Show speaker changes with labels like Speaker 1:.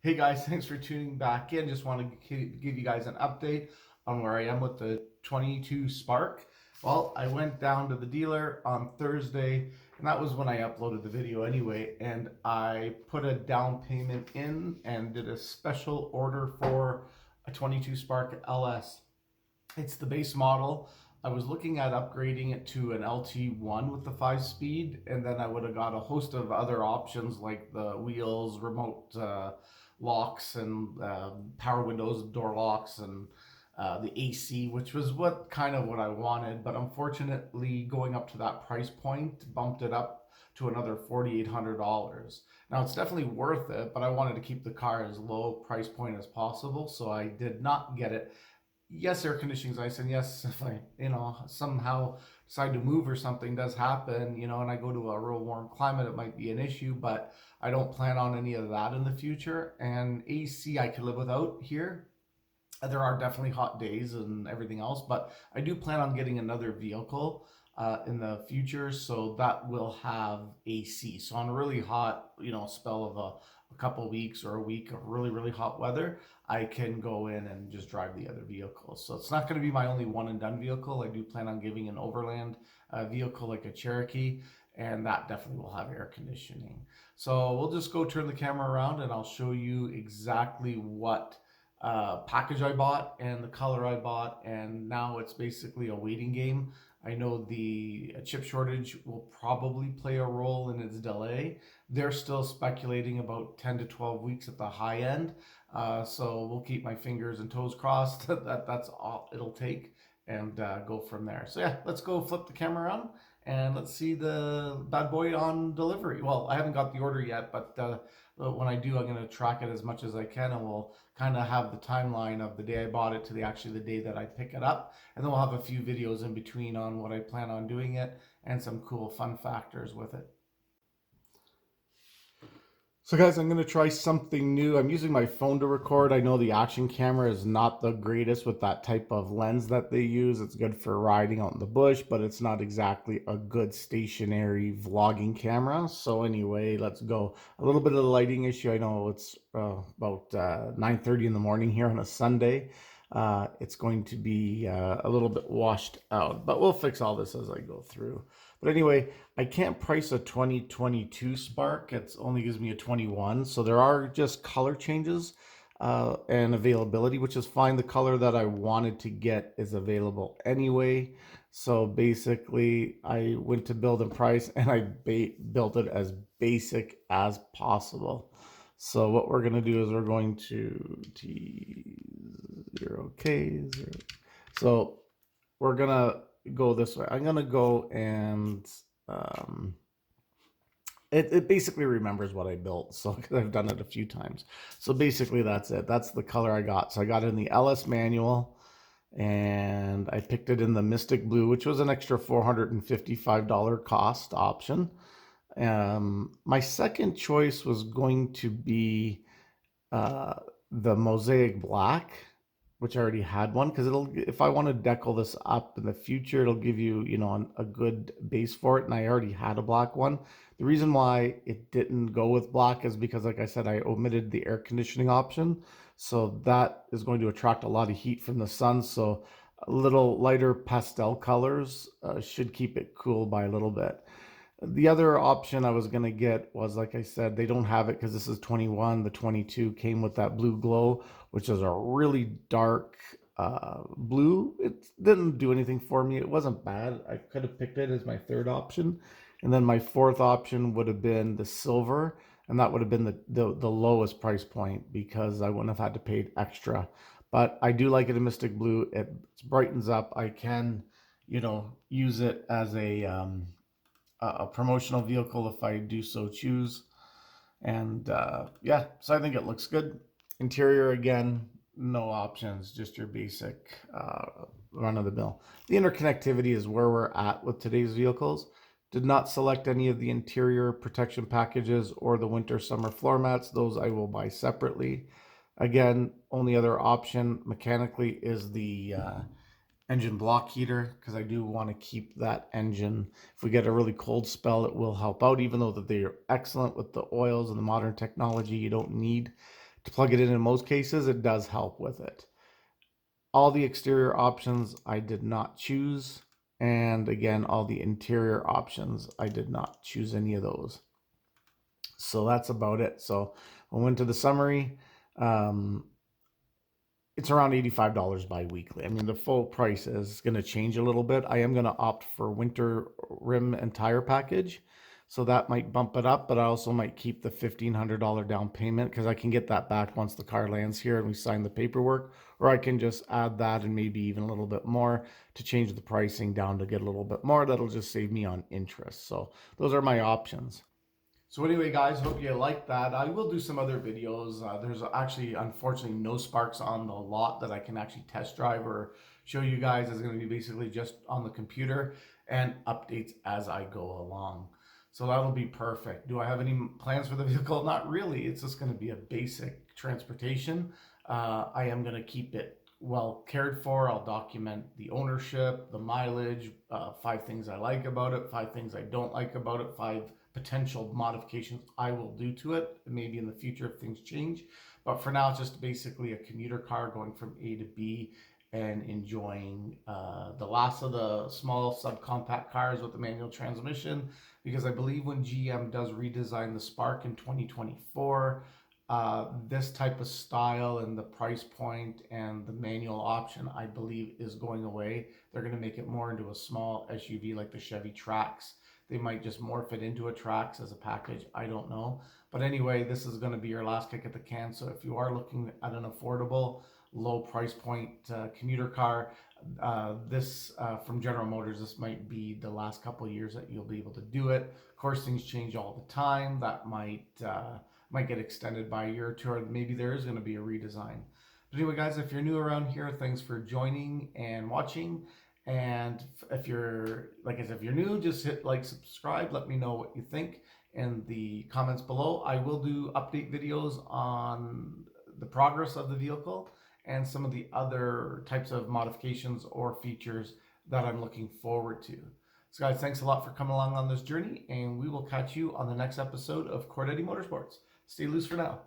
Speaker 1: Hey guys, thanks for tuning back in. Just want to give you guys an update on where I am with the 22 Spark. Well, I went down to the dealer on Thursday, and that was when I uploaded the video anyway, and I put a down payment in and did a special order for a 22 Spark LS. It's the base model. I was looking at upgrading it to an LT1 with the 5 speed, and then I would have got a host of other options like the wheels, remote locks, and power windows, door locks, and the AC, which was what I wanted. But unfortunately, going up to that price point bumped it up to another $4,800. Now it's definitely worth it, but I wanted to keep the car as low price point as possible, so I did not get it. Yes, air conditioning's nice, and yes, if I, somehow decide to move or something does happen, and I go to a real warm climate, it might be an issue, but I don't plan on any of that in the future. And AC I could live without here. There are definitely hot days and everything else, but I do plan on getting another vehicle in the future, so that will have AC. So on a really hot, spell of a couple weeks or a week of really, really hot weather, I can go in and just drive the other vehicles. So it's not going to be my only one and done vehicle. I do plan on giving an overland vehicle like a Cherokee, and that definitely will have air conditioning. So we'll just go turn the camera around and I'll show you exactly what package I bought and the color I bought, and now it's basically a waiting game. I know the chip shortage will probably play a role in its delay. They're still speculating about 10 to 12 weeks at the high end. So we'll keep my fingers and toes crossed that that's all it'll take, and go from there. So yeah, let's go flip the camera around and let's see the bad boy on delivery. Well, I haven't got the order yet, but when I do, I'm going to track it as much as I can, and we'll kind of have the timeline of the day I bought it to the day that I pick it up, and then we'll have a few videos in between on what I plan on doing it and some cool fun factors with it. So guys, I'm going to try something new. I'm using my phone to record. I know the action camera is not the greatest with that type of lens that they use. It's good for riding out in the bush, but it's not exactly a good stationary vlogging camera. So anyway, let's go. A little bit of the lighting issue. I know it's about 9:30 in the morning here on a Sunday. It's going to be a little bit washed out, but we'll fix all this as I go through. But anyway, I can't price a 2022 Spark. It only gives me a 21. So there are just color changes and availability, which is fine. The color that I wanted to get is available anyway. So basically, I went to build and price, and I built it as basic as possible. So what we're going to do is we're going to T0K0. So we're going to go this way. I'm gonna go and it basically remembers what I built, so I've done it a few times. So basically that's it. That's the color I got. So I got it in the LS manual, and I picked it in the Mystic Blue, which was an extra $455 cost option. My second choice was going to be the Mosaic Black, which I already had one, because if I want to decal this up in the future, it'll give you, a good base for it. And I already had a black one. The reason why it didn't go with black is because, like I said, I omitted the air conditioning option. So that is going to attract a lot of heat from the sun. So a little lighter pastel colors should keep it cool by a little bit. The other option I was going to get was, like I said, they don't have it because this is 21. The 22 came with that blue glow, which is a really dark blue. It didn't do anything for me. It wasn't bad. I could have picked it as my third option. And then my fourth option would have been the silver, and that would have been the lowest price point because I wouldn't have had to pay extra. But I do like it in Mystic Blue. It brightens up. I can, use it as a promotional vehicle if I do so choose. And yeah, so I think it looks good. Interior, again, no options, just your basic run of the mill. The interconnectivity is where we're at with today's vehicles. Did not select any of the interior protection packages or the winter summer floor mats. Those I will buy separately. Again, only other option mechanically is the engine block heater, because I do want to keep that engine. If we get a really cold spell, it will help out, even though that they are excellent with the oils and the modern technology. You don't need to plug it in most cases, it does help with it. All the exterior options I did not choose. And again, all the interior options, I did not choose any of those. So that's about it. So I went to the summary. It's around $85 bi-weekly. I mean, the full price is going to change a little bit. I am going to opt for winter rim and tire package. So that might bump it up, but I also might keep the $1,500 down payment because I can get that back once the car lands here and we sign the paperwork. Or I can just add that and maybe even a little bit more to change the pricing down to get a little bit more. That'll just save me on interest. So those are my options. So anyway, guys, hope you liked that. I will do some other videos. There's actually, unfortunately, no Sparks on the lot that I can actually test drive or show you guys. It's going to be basically just on the computer and updates as I go along. So that'll be perfect. Do I have any plans for the vehicle? Not really. It's just going to be a basic transportation. I am going to keep it well cared for. I'll document the ownership, the mileage, 5 things I like about it, 5 things I don't like about it, 5 potential modifications I will do to it, maybe in the future if things change. But for now, it's just basically a commuter car going from A to B and enjoying the last of the small subcompact cars with the manual transmission, because I believe when GM does redesign the Spark in 2024, this type of style and the price point and the manual option, I believe, is going away. They're going to make it more into a small SUV like the Chevy Trax. They might just morph it into a Trax as a package. I don't know. But anyway, this is going to be your last kick at the can. So if you are looking at an affordable, low price point commuter car, this from General Motors, this might be the last couple of years that you'll be able to do it. Of course, things change all the time. That might get extended by a year or two, or maybe there is going to be a redesign. But anyway, guys, if you're new around here, thanks for joining and watching. And if you're, like I said, if you're new, just hit like, subscribe. Let me know what you think in the comments below. I will do update videos on the progress of the vehicle and some of the other types of modifications or features that I'm looking forward to. So guys, thanks a lot for coming along on this journey, and we will catch you on the next episode of Cordetti Motorsports. Stay loose for now.